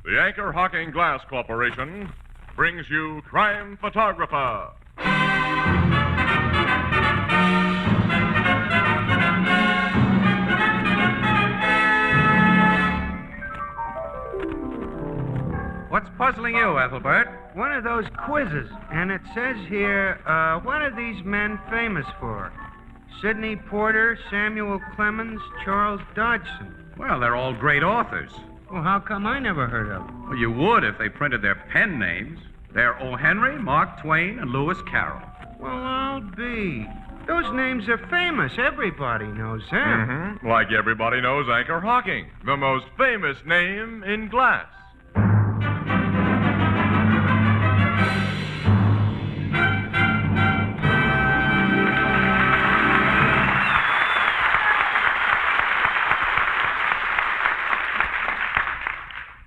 The Anchor Hocking Glass Corporation brings you Crime Photographer. What's puzzling you, Ethelbert? One of those quizzes, and it says here, what are these men famous for? Sidney Porter, Samuel Clemens, Charles Dodgson. Well, they're all great authors. Well, how come I never heard of them? Well, you would if they printed their pen names. They're O. Henry, Mark Twain, and Lewis Carroll. Well, I'll be. Those names are famous. Everybody knows them. Mm-hmm. Like everybody knows Anchor Hocking, the most famous name in glass.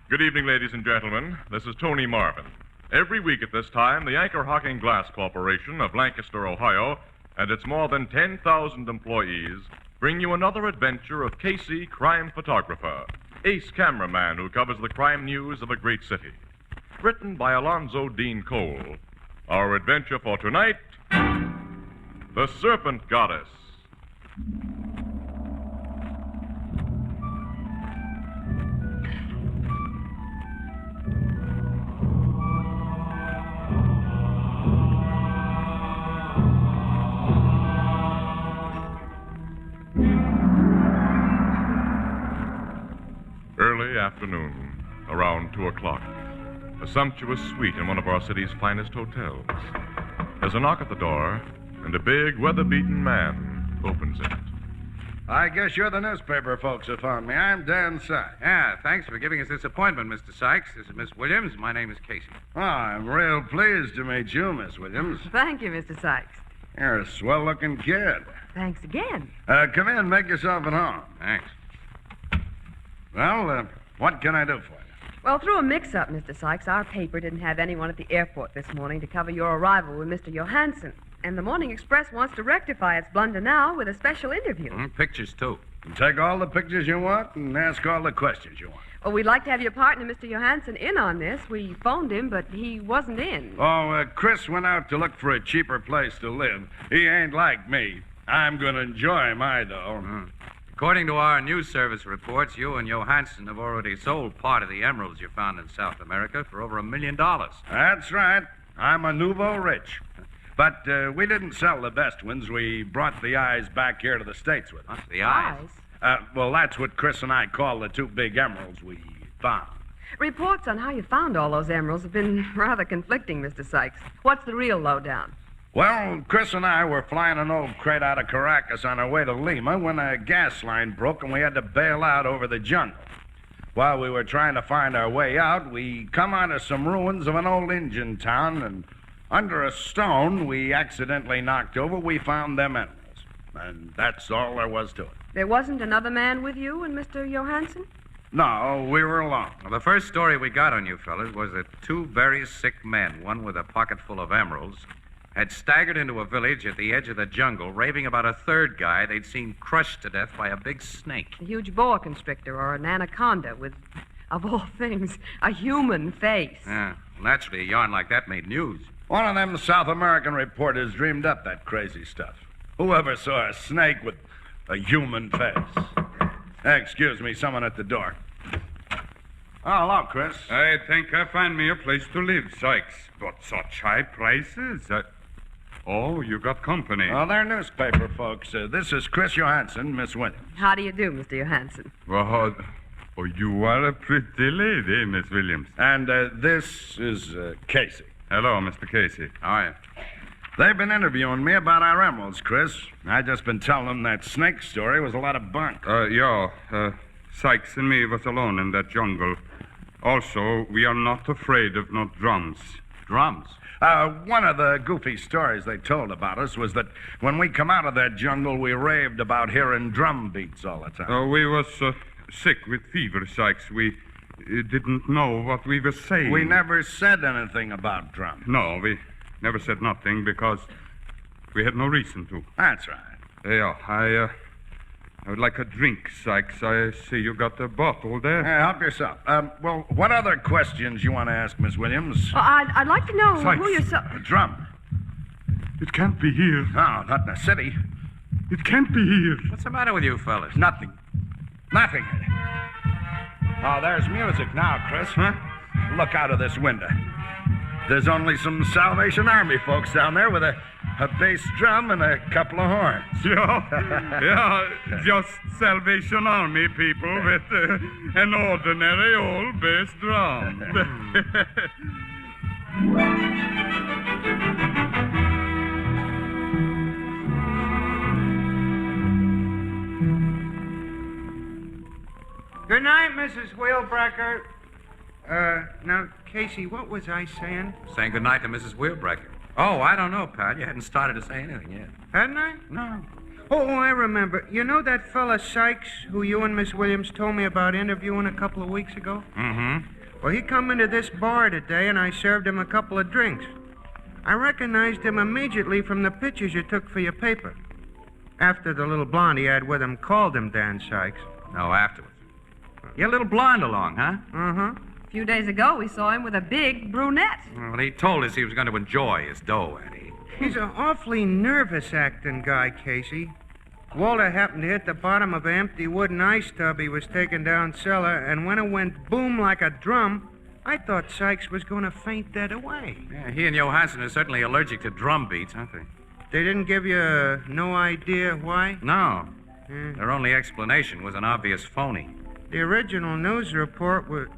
Good evening, ladies and gentlemen. This is Tony Marvin. Every week at this time, the Anchor Hocking Glass Corporation of Lancaster, Ohio, and its more than 10,000 employees bring you another adventure of Casey, crime photographer, ace cameraman who covers the crime news of a great city. Written by Alonzo Dean Cole. Our adventure for tonight, The Serpent Goddess. Early afternoon, around 2 o'clock. A sumptuous suite in one of our city's finest hotels. There's a knock at the door, and a big, weather-beaten man opens it. I guess you're the newspaper folks who found me. I'm Dan Sykes. Yeah, thanks for giving us this appointment, Mr. Sykes. This is Miss Williams. My name is Casey. Oh, I'm real pleased to meet you, Miss Williams. Thank you, Mr. Sykes. You're a swell-looking kid. Thanks again. Come in, make yourself at home. Thanks. Well, what can I do for you? Well, through a mix-up, Mr. Sykes, our paper didn't have anyone at the airport this morning to cover your arrival with Mr. Johansson. And the Morning Express wants to rectify its blunder now with a special interview. Pictures, too. Take all the pictures you want and ask all the questions you want. Well, we'd like to have your partner, Mr. Johansson, in on this. We phoned him, but he wasn't in. Oh, Chris went out to look for a cheaper place to live. He ain't like me. I'm going to enjoy my dough. According to our news service reports, you and Johansson have already sold part of the emeralds you found in South America for over $1 million. That's right. I'm a nouveau rich. But we didn't sell the best ones. We brought the eyes back here to the States with us. The eyes? Well, that's what Chris and I call the two big emeralds we found. Reports on how you found all those emeralds have been rather conflicting, Mr. Sykes. What's the real lowdown? Well, Chris and I were flying an old crate out of Caracas on our way to Lima when a gas line broke and we had to bail out over the jungle. While we were trying to find our way out, we come onto some ruins of an old Indian town, and under a stone we accidentally knocked over, we found them emeralds. And that's all there was to it. There wasn't another man with you and Mr. Johansson? No, we were alone. Well, the first story we got on you fellas was that two very sick men, one with a pocket full of emeralds, had staggered into a village at the edge of the jungle, raving about a third guy they'd seen crushed to death by a big snake. A huge boa constrictor or an anaconda with, of all things, a human face. Yeah, well, naturally, a yarn like that made news. One of them South American reporters dreamed up that crazy stuff. Whoever saw a snake with a human face? Excuse me, someone at the door. Oh, hello, Chris. I think I find me a place to live, Sykes. But such high prices. Oh, you got company. Oh, they're newspaper folks. This is Chris Johansson, Miss Williams. How do you do, Mr. Johansson? Well, oh, you are a pretty lady, Miss Williams. And this is Casey. Hello, Mr. Casey. How are you? They've been interviewing me about our emeralds, Chris. I just been telling them that snake story was a lot of bunk. Sykes and me was alone in that jungle. Also, we are not afraid of no drums. Drums? One of the goofy stories they told about us was that when we come out of that jungle, we raved about hearing drum beats all the time. We was sick with fever, Sykes. We didn't know what we were saying. We never said anything about drums. No, we never said nothing because we had no reason to. That's right. Yeah, I would like a drink, Sykes. I see you got a bottle there. Help yourself. Well, what other questions you want to ask, Miss Williams? Well, I'd like to know Sykes. who you're so... A drum. It can't be here. No, not in the city. It can't be here. What's the matter with you fellas? Nothing. Nothing. Oh, there's music now, Chris. Huh? Look out of this window. There's only some Salvation Army folks down there with a bass drum and a couple of horns. Yeah, just Salvation Army people with an ordinary old bass drum. Good night, Mrs. Wheelbreaker. Now, Casey, what was I saying? Saying goodnight to Mrs. Wheelbreaker. Oh, I don't know, pal. You hadn't started to say anything yet. Hadn't I? No. Oh, I remember. You know that fella Sykes, who you and Miss Williams told me about interviewing a couple of weeks ago? Mm-hmm. Well, he come into this bar today, and I served him a couple of drinks. I recognized him immediately from the pictures you took for your paper. After the little blonde he had with him called him Dan Sykes. No, afterwards. You had a little blonde along, huh? Uh-huh. A few days ago, we saw him with a big brunette. Well, he told us he was going to enjoy his dough, Eddie. He's an awfully nervous-acting guy, Casey. Walter happened to hit the bottom of an empty wooden ice tub he was taking down cellar, and when it went boom like a drum, I thought Sykes was going to faint dead away. Yeah, he and Johansson are certainly allergic to drum beats, aren't they? They didn't give you no idea why? No. Hmm. Their only explanation was an obvious phony. The original news report was...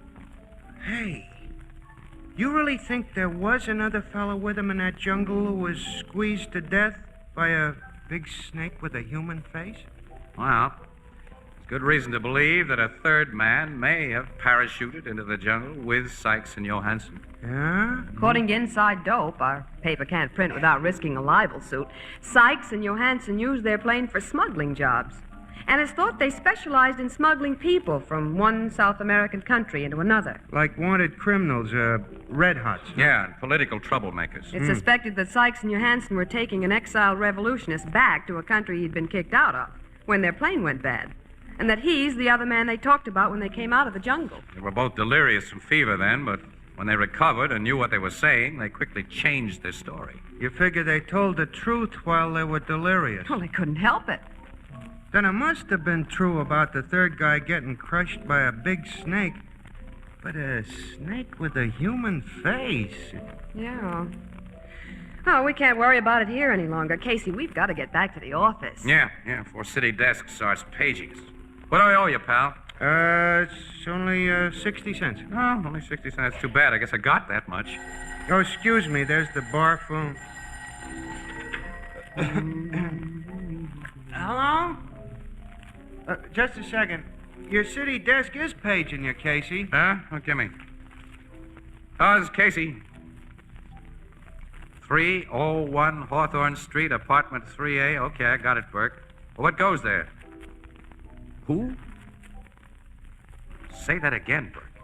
Hey, you really think there was another fellow with him in that jungle who was squeezed to death by a big snake with a human face? Well, there's good reason to believe that a third man may have parachuted into the jungle with Sykes and Johansson. Yeah? According to Inside Dope, our paper can't print without risking a libel suit, Sykes and Johansson used their plane for smuggling jobs. And it's thought they specialized in smuggling people from one South American country into another. Like wanted criminals, red hots. Yeah, and political troublemakers. It's suspected that Sykes and Johansson were taking an exiled revolutionist back to a country he'd been kicked out of when their plane went bad. And that he's the other man they talked about when they came out of the jungle. They were both delirious from fever then, but when they recovered and knew what they were saying, they quickly changed their story. You figure they told the truth while they were delirious. Well, they couldn't help it. Then it must have been true about the third guy getting crushed by a big snake. But a snake with a human face. Yeah. Oh, we can't worry about it here any longer. Casey, we've got to get back to the office. Yeah, before city desk starts paging us. What do I owe you, pal? It's only 60 cents. Oh, only 60 cents. Too bad. I guess I got that much. Oh, excuse me, there's the bar phone. Hello? Just a second. Your city desk is paging you, Casey. Huh? What, give me? Oh, this is Casey. 301 Hawthorne Street, apartment 3A. Okay, I got it, Burke. Well, what goes there? Who? Say that again, Burke.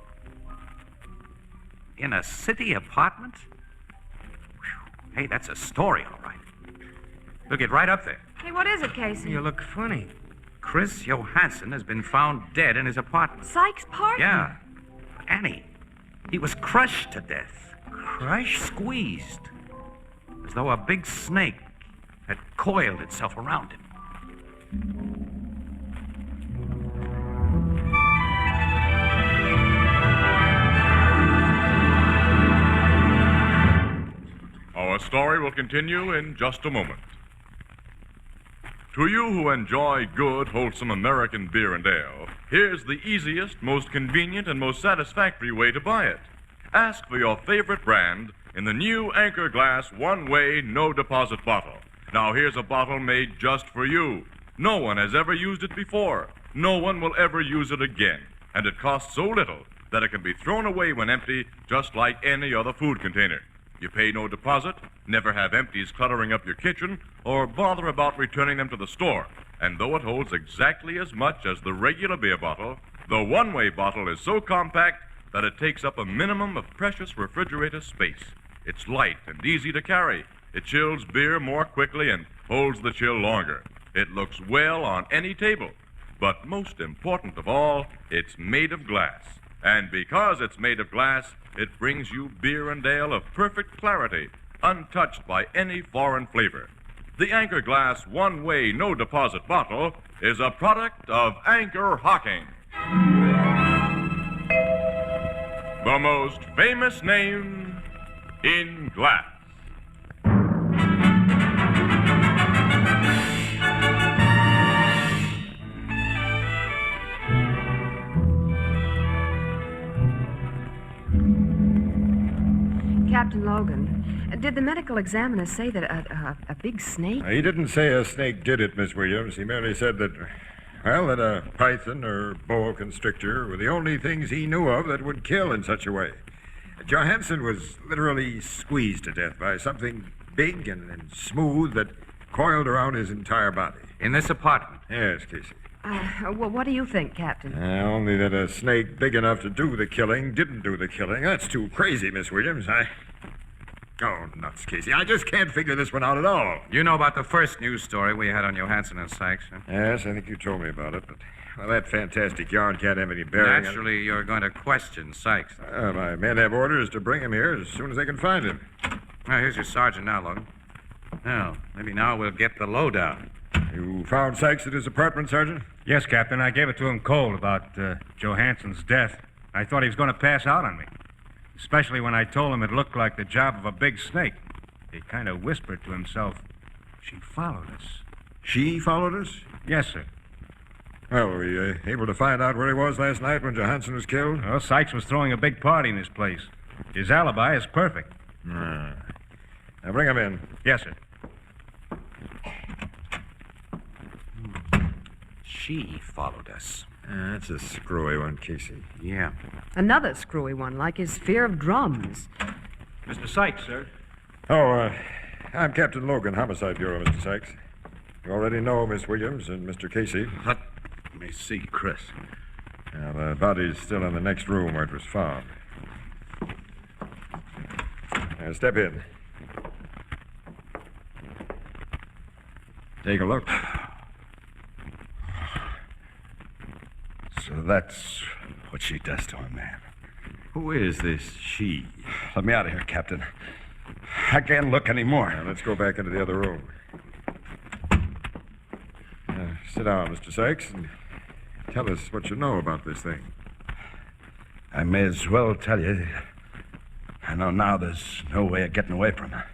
In a city apartment? Whew. Hey, that's a story, all right. We'll get right up there. Hey, what is it, Casey? You look funny. Chris Johansson has been found dead in his apartment. Sykes' partner? Yeah. But Annie, he was crushed to death. Crushed? Squeezed. As though a big snake had coiled itself around him. Our story will continue in just a moment. To you who enjoy good, wholesome American beer and ale, here's the easiest, most convenient, and most satisfactory way to buy it. Ask for your favorite brand in the new Anchor Glass one-way, no-deposit bottle. Now, here's a bottle made just for you. No one has ever used it before. No one will ever use it again. And it costs so little that it can be thrown away when empty, just like any other food container. You pay no deposit, never have empties cluttering up your kitchen, or bother about returning them to the store. And though it holds exactly as much as the regular beer bottle, the one-way bottle is so compact that it takes up a minimum of precious refrigerator space. It's light and easy to carry. It chills beer more quickly and holds the chill longer. It looks well on any table, But most important of all, it's made of glass. And because it's made of glass, it brings you beer and ale of perfect clarity, untouched by any foreign flavor. The Anchor Glass one-way, no-deposit bottle is a product of Anchor Hocking. The most famous name in glass. Captain Logan, did the medical examiner say that a big snake? He didn't say a snake did it, Miss Williams. He merely said that, well, that a python or boa constrictor were the only things he knew of that would kill in such a way. Johansson was literally squeezed to death by something big and smooth that coiled around his entire body. In this apartment? Yes, Casey. Well, what do you think, Captain? Only that a snake big enough to do the killing didn't do the killing. That's too crazy, Miss Williams. Oh, nuts, Casey. I just can't figure this one out at all. You know about the first news story we had on Johansson and Sykes, huh? Yes, I think you told me about it, but well, that fantastic yarn can't have any bearing. Naturally, you're going to question Sykes. My men have orders to bring him here as soon as they can find him. Well, here's your sergeant now, Logan. Well, maybe now we'll get the lowdown. You found Sykes at his apartment, Sergeant? Yes, Captain. I gave it to him cold about Johansson's death. I thought he was going to pass out on me. Especially when I told him it looked like the job of a big snake. He kind of whispered to himself, "She followed us." She followed us? Yes, sir. Well, were you able to find out where he was last night when Johansson was killed? Well, Sykes was throwing a big party in his place. His alibi is perfect. Now bring him in. Yes, sir. She followed us. That's a screwy one, Casey. Yeah. Another screwy one, like his fear of drums. Mr. Sykes, sir. Oh, I'm Captain Logan, Homicide Bureau, Mr. Sykes. You already know Miss Williams and Mr. Casey. Let me see, Chris. Now, the body's still in the next room where it was found. Now, step in. Take a look. So that's what she does to a man. Who is this she? Let me out of here, Captain. I can't look anymore. Now, let's go back into the other room. Sit down, Mr. Sykes, and tell us what you know about this thing. I may as well tell you. I know now there's no way of getting away from her.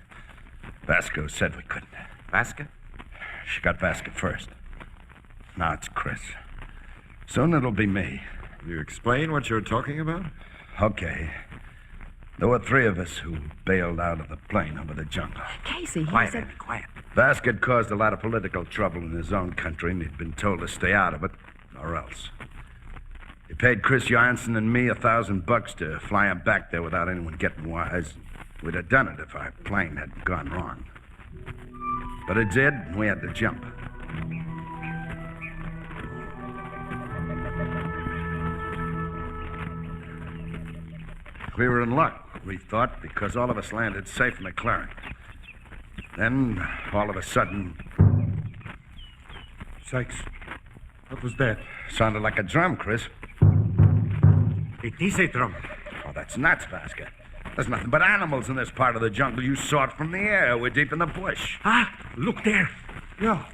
Vasco said we couldn't. Vasca? She got Vasco first. Now it's Chris. Soon it'll be me. You explain what you're talking about? Okay. There were three of us who bailed out of the plane over the jungle. Casey, he Quiet, said... Andy, quiet. Vasco had caused a lot of political trouble in his own country, and he'd been told to stay out of it, or else. He paid Chris Johansson and me $1,000 to fly him back there without anyone getting wise. We'd have done it if our plane hadn't gone wrong. But it did, and we had to jump. We were in luck, we thought, because all of us landed safe in the clearing. Then, all of a sudden... Sykes, what was that? Sounded like a drum, Chris. It is a drum. Oh, that's nuts, Vasco. There's nothing but animals in this part of the jungle. You saw it from the air. We're deep in the bush. Ah, look there. Yeah.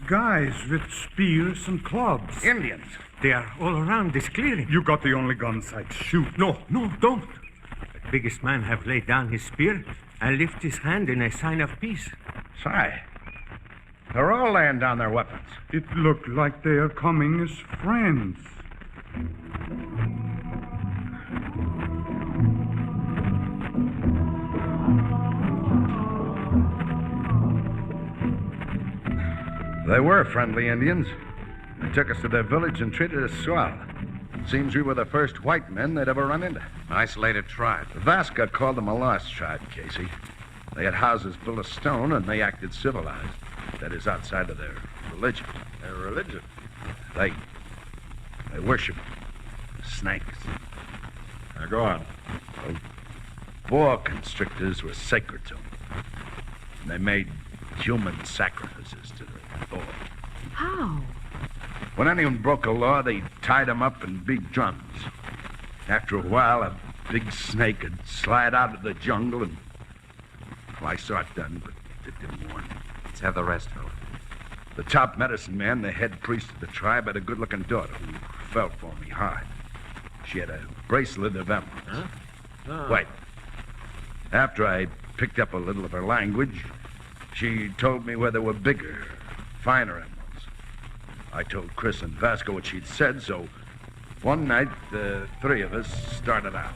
Guys with spears and clubs. Indians. They are all around this clearing. You got the only gun, Sykes. Shoot. No, don't. The biggest man have laid down his spear and lift his hand in a sign of peace. Sorry. They're all laying down their weapons. It looked like they are coming as friends. They were friendly Indians. They took us to their village and treated us swell. Seems we were the first white men they'd ever run into. Isolated tribe. Vasco called them a lost tribe, Casey. They had houses built of stone, and they acted civilized. That is, outside of their religion. Their religion? They worship snakes. Now, go on. Boa constrictors were sacred to them. And they made human sacrifices to their boa. How? When anyone broke a law, they tied him up and beat drums. After a while, a big snake would slide out of the jungle, and well, I saw it done, but it didn't warn me. Let's have the rest, fella. The top medicine man, the head priest of the tribe, had a good-looking daughter who felt for me hard. She had a bracelet of emeralds. Huh? Oh. Wait. After I picked up a little of her language, she told me where there were bigger, finer emeralds. I told Chris and Vasco what she'd said, so one night, the three of us started out.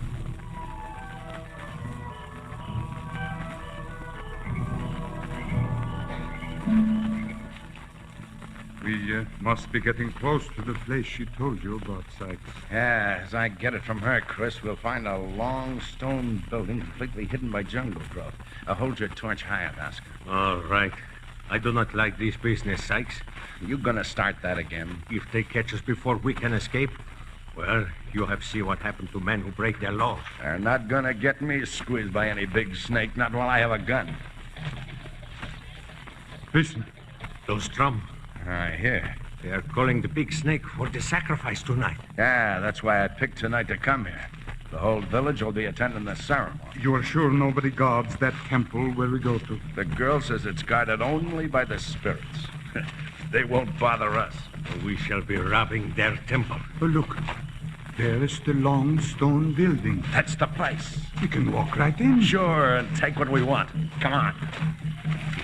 We must be getting close to the place she told you about, Sykes. Yeah, as I get it from her, Chris, we'll find a long stone building completely hidden by jungle growth. Hold your torch higher, Vasco. All right. I do not like this business, Sykes. You gonna start that again? If they catch us before we can escape, well, you have seen what happened to men who break their laws. They're not gonna get me squeezed by any big snake, not while I have a gun. Listen. Those drums, I hear. they are calling the big snake for the sacrifice tonight. Yeah, that's why I picked tonight to come here. The whole village will be attending the ceremony. You are sure nobody guards that temple where we go to? The girl says it's guarded only by the spirits. They won't bother us. We shall be robbing their temple. Oh, look. There is the long stone building. That's the place. We can walk right in. Sure, and take what we want. Come on.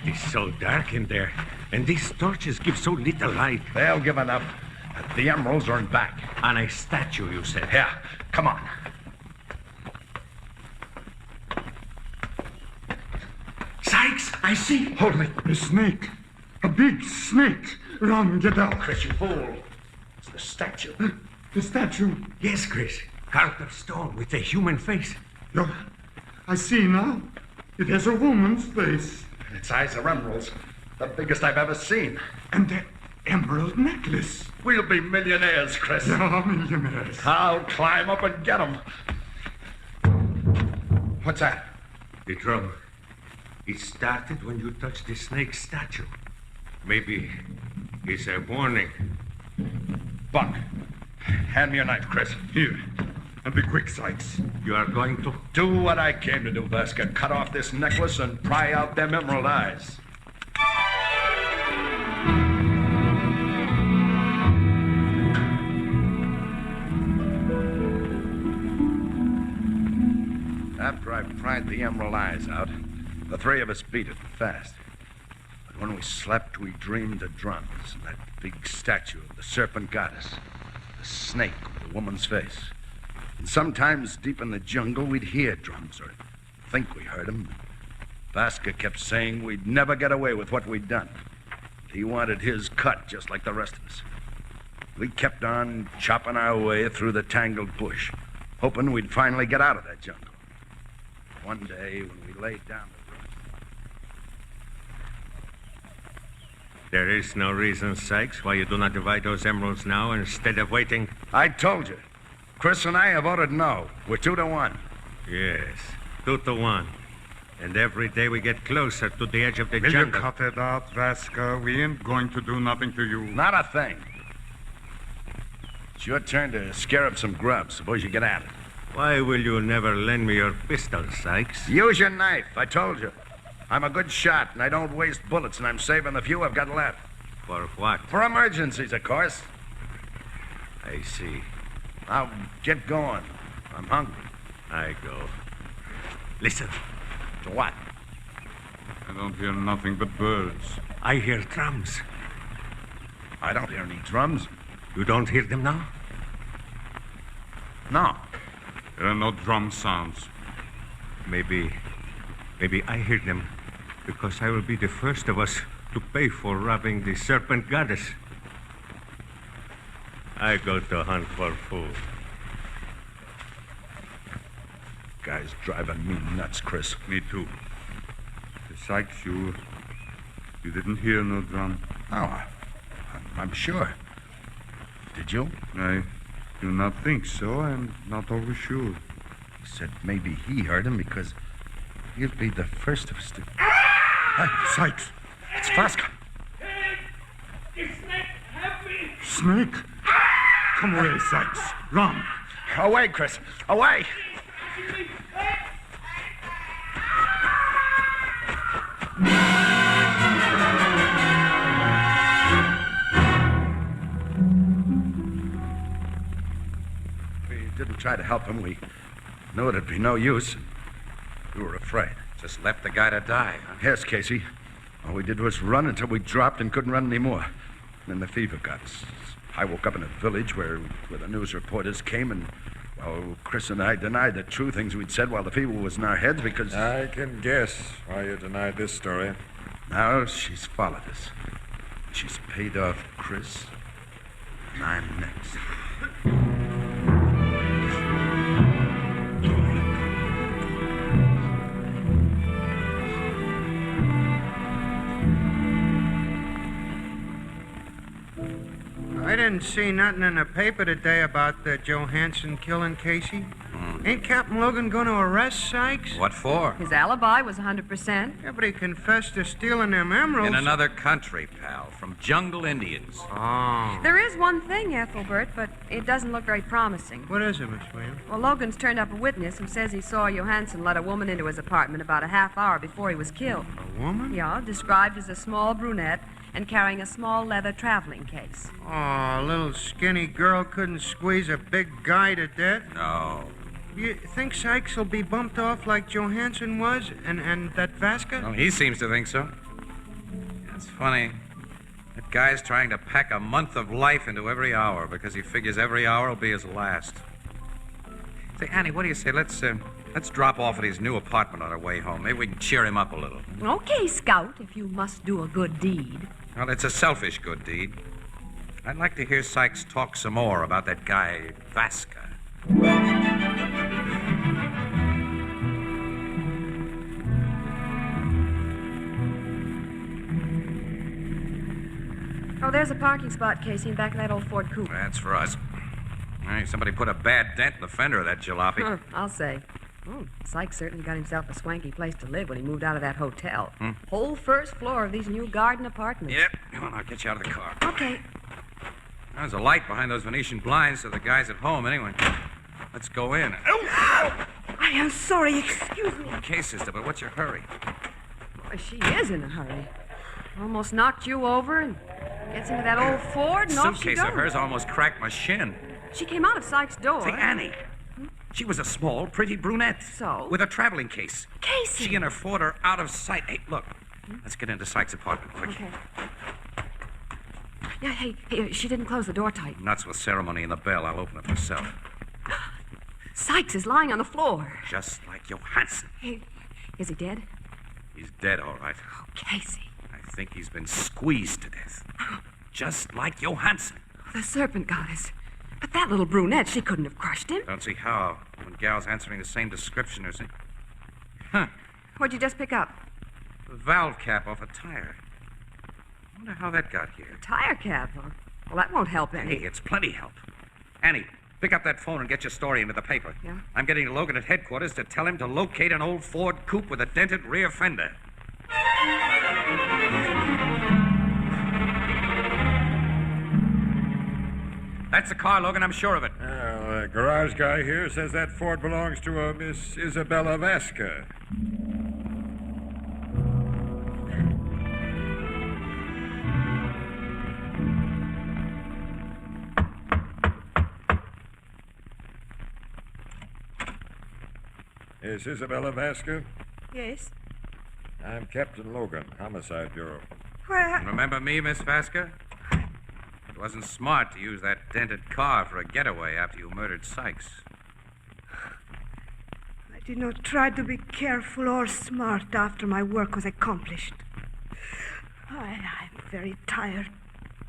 It is so dark in there, and these torches give so little light. They'll give enough. The emeralds are in back. On a statue, you said. Yeah, come on. Sykes, I see. Hold me. A snake. A big snake. Run, get out. Chris, you fool. It's the statue. The statue. Yes, Chris. Carved of stone with a human face. Look, I see now. It has a woman's face. Its eyes are emeralds. The biggest I've ever seen. And the emerald necklace. We'll be millionaires, Chris. Yeah, millionaires. I'll climb up and get them. What's that? The drum. It started when you touched the snake statue. Maybe it's a warning. Buck, hand me your knife, Chris. Here. And be quick, Sykes. You are going to... Do what I came to do, Vasca. Cut off this necklace and pry out them emerald eyes. After I pried the emerald eyes out, the three of us beat it fast. But when we slept, we dreamed of drums and that big statue of the serpent goddess, the snake with a woman's face. And sometimes deep in the jungle, we'd hear drums or think we heard them. Vasca kept saying we'd never get away with what we'd done. He wanted his cut just like the rest of us. We kept on chopping our way through the tangled bush, hoping we'd finally get out of that jungle. One day, when we laid down to rest... There is no reason, Sykes, why you do not divide those emeralds now instead of waiting. I told you. Chris and I have voted no. We're 2-1. Yes, 2-1. And every day we get closer to the edge of the Will you jungle. cut it out, Vasca? We ain't going to do nothing to you. Not a thing. It's your turn to scare up some grub. Suppose you get at it. Why will you never lend me your pistol, Sykes? Use your knife. I told you. I'm a good shot, and I don't waste bullets, and I'm saving the few I've got left. For what? For emergencies, of course. I see. Now, get going. I'm hungry. I go. Listen, To what? I don't hear nothing but birds. I hear drums. I don't hear any drums. You don't hear them now? No. There are no drum sounds. Maybe I hear them because I will be the first of us to pay for robbing the serpent goddess. I go to hunt for food. Guy's driving me nuts, Chris. Me too. Sykes, you didn't hear no drum. Oh, I'm sure. Did you? I do not think so. I'm not always sure. He said maybe he heard him because he'll be the first of us to... Sykes! It's Vasca. Snake? Come away, Sykes. Run. Away, Chris. Away. We didn't try to help him. We knew it'd be no use. We were afraid. Just left the guy to die, huh? Yes, Casey. All we did was run until we dropped and couldn't run anymore. Then the fever got us. I woke up in a village where the news reporters came, and, well, Chris and I denied the true things we'd said while the fever was in our heads because... I can guess why you denied this story. Now she's followed us. She's paid off Chris, and I'm next. I didn't see nothing in the paper today about Johansson killing Casey. Ain't Captain Logan going to arrest Sykes? What for? His alibi was 100%. Yeah, but he confessed to stealing them emeralds. In another country, pal, from jungle Indians. Oh. There is one thing, Ethelbert, but it doesn't look very promising. What is it, Miss Williams? Well, Logan's turned up a witness who says he saw Johansson let a woman into his apartment about a half hour before he was killed. A woman? Yeah, described as a small brunette and carrying a small leather traveling case. Oh, a little skinny girl couldn't squeeze a big guy to death? No. You think Sykes will be bumped off like Johansson was and that Vasca? Well, he seems to think so. It's funny. That guy's trying to pack a month of life into every hour because he figures every hour will be his last. Say, Annie, what do you say? Let's drop off at his new apartment on our way home. Maybe we can cheer him up a little. Okay, Scout, if you must do a good deed. Well, it's a selfish good deed. I'd like to hear Sykes talk some more about that guy, Vasca. Oh, there's a parking spot, Casey, in back of that old Ford coupe. That's for us. Hey, somebody put a bad dent in the fender of that jalopy. Huh, I'll say. Oh, Sykes certainly got himself a swanky place to live when he moved out of that hotel. Whole first floor of these new garden apartments. Yep. Come on, I'll get you out of the car. Okay. There's a light behind those Venetian blinds, so the guy's at home anyway. Let's go in. I am sorry, excuse me. Okay, sister, but what's your hurry? Boy, she is in a hurry. Almost knocked you over and gets into that old Ford and off she Suitcase goes. of hers almost cracked my shin. She came out of Sykes' door. Say, Annie. She was a small, pretty brunette. So? With a traveling case. Casey! She and her Ford are out of sight. Hey, look. Let's get into Sykes' apartment quick. Okay. Yeah, hey, she didn't close the door tight. Nuts with ceremony and the bell. I'll open it myself. Sykes is lying on the floor. Just like Johansson. Hey, is he dead? He's dead, all right. Oh, Casey. I think he's been squeezed to death. Just like Johansson. The Serpent Goddess. But that little brunette, she couldn't have crushed him. Don't see how. When gal's answering the same description or something. Huh. What'd you just pick up? The valve cap off a tire. I wonder how that got here. Tire cap, huh? Well, that won't help any. Hey, it's plenty help. Annie, pick up that phone and get your story into the paper. Yeah? I'm getting to Logan at headquarters to tell him to locate an old Ford coupe with a dented rear fender. That's the car, Logan. I'm sure of it. Well, the garage guy here says that Ford belongs to a Miss Isabella Vasca. Is Isabella Vasca? Yes. I'm Captain Logan, Homicide Bureau. Well, Remember me, Miss Vasca? It wasn't smart to use that dented car for a getaway after you murdered Sykes. I did not try to be careful or smart after my work was accomplished. I'm very tired.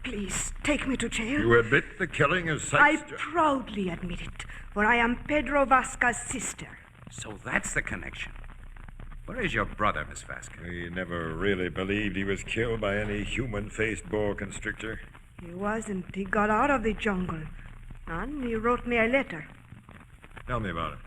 Please, take me to jail. You admit the killing of I Sykes? proudly admit it, for I am Pedro Vasca's sister. So that's the connection. Where is your brother, Miss Vasca? We never really believed he was killed by any human-faced boa constrictor. He wasn't. He got out of the jungle. And he wrote me a letter. Tell me about it.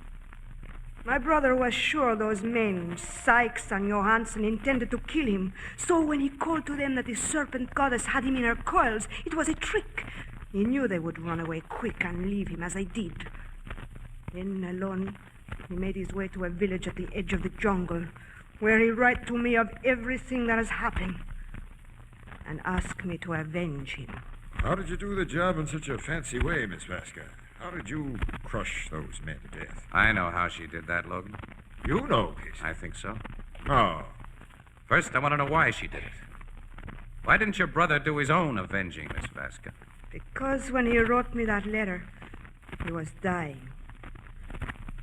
My brother was sure those men, Sykes and Johansson, intended to kill him. So when he called to them that the Serpent Goddess had him in her coils, it was a trick. He knew they would run away quick and leave him as they did. Then, alone, he made his way to a village at the edge of the jungle, where he wrote to me of everything that has happened and asked me to avenge him. How did you do the job in such a fancy way, Miss Vasca? How did you crush those men to death? I know how she did that, Logan. You know, Casey. I think so. Oh. First, I want to know why she did it. Why didn't your brother do his own avenging, Miss Vasca? Because when he wrote me that letter, he was dying.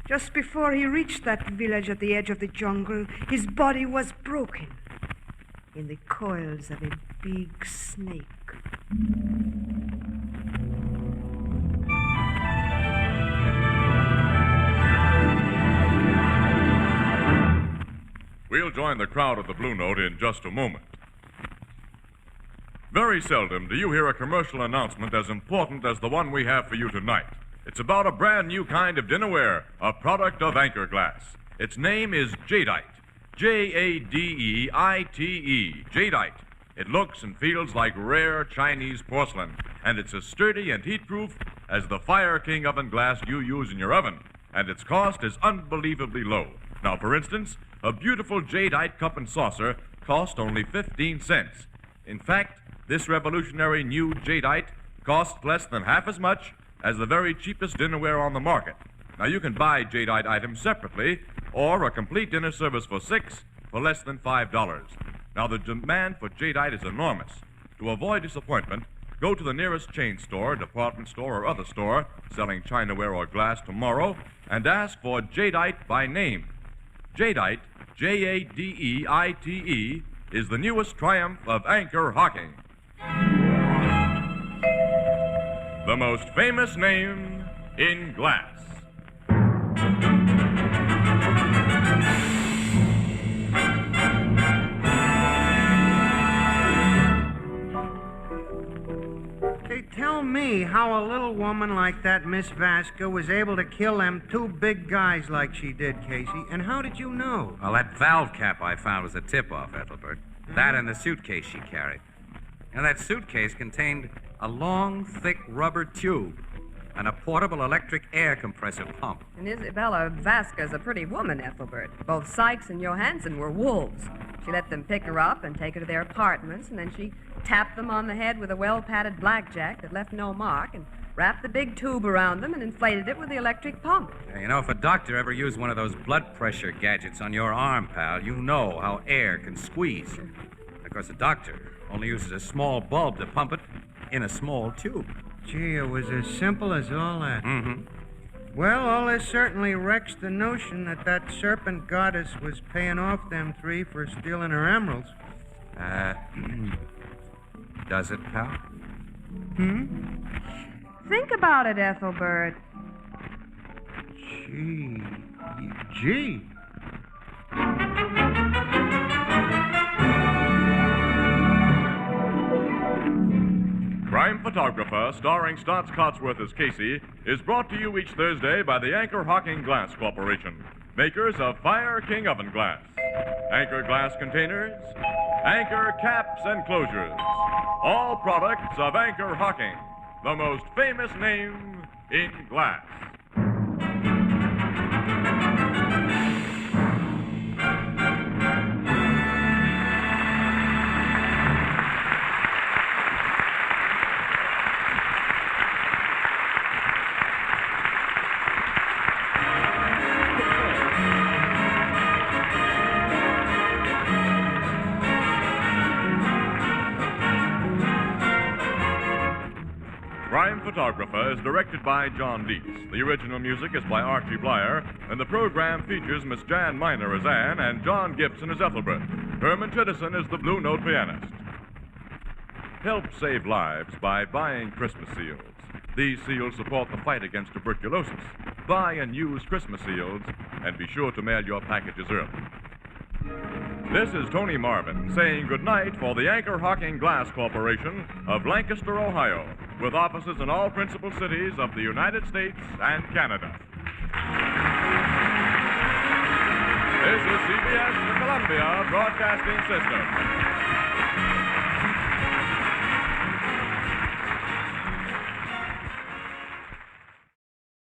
Just before he reached that village at the edge of the jungle, his body was broken in the coils of a big snake. We'll join the crowd at the Blue Note in just a moment. Very seldom do you hear a commercial announcement as important as the one we have for you tonight. It's about a brand new kind of dinnerware, a product of Anchor Glass. Its name is Jadeite. Jadeite. Jadeite. It looks and feels like rare Chinese porcelain, and it's as sturdy and heat-proof as the Fire King oven glass you use in your oven, and its cost is unbelievably low. Now, for instance, a beautiful Jadeite cup and saucer cost only 15 cents. In fact, this revolutionary new Jadeite costs less than half as much as the very cheapest dinnerware on the market. Now, you can buy Jadeite items separately or a complete dinner service for $6 for less than $5. Now, the demand for Jadeite is enormous. To avoid disappointment, go to the nearest chain store, department store, or other store selling chinaware or glass tomorrow and ask for Jadeite by name. Jadeite, Jadeite, is the newest triumph of Anchor Hocking. The most famous name in glass. Tell me how a little woman like that Miss Vasca was able to kill them two big guys like she did, Casey. And how did you know? Well, that valve cap I found was a tip-off, Ethelbert. That and the suitcase she carried. And that suitcase contained a long, thick rubber tube and a portable electric air compressor pump. And Isabella Vasca's a pretty woman, Ethelbert. Both Sykes and Johansson were wolves. She let them pick her up and take her to their apartments, and then she tapped them on the head with a well-padded blackjack that left no mark, and wrapped the big tube around them and inflated it with the electric pump. Now, you know, if a doctor ever used one of those blood pressure gadgets on your arm, pal, you know how air can squeeze. Of course, a doctor only uses a small bulb to pump it in a small tube. Gee, it was as simple as all that. Mm-hmm. Well, all this certainly wrecks the notion that serpent goddess was paying off them three for stealing her emeralds. Does it, pal? Think about it, Ethelbert. Gee. Crime Photographer, starring Stotts Cotsworth as Casey, is brought to you each Thursday by the Anchor Hocking Glass Corporation, makers of Fire King oven glass, Anchor glass containers, Anchor caps and closures, all products of Anchor Hocking, the most famous name in glass. Crime Photographer is directed by John Deese. The original music is by Archie Blyer, and the program features Miss Jan Miner as Anne and John Gibson as Ethelbert. Herman Chittison is the Blue Note pianist. Help save lives by buying Christmas seals. These seals support the fight against tuberculosis. Buy and use Christmas seals, and be sure to mail your packages early. This is Tony Marvin saying goodnight for the Anchor Hocking Glass Corporation of Lancaster, Ohio, with offices in all principal cities of the United States and Canada. This is CBS, the Columbia Broadcasting System.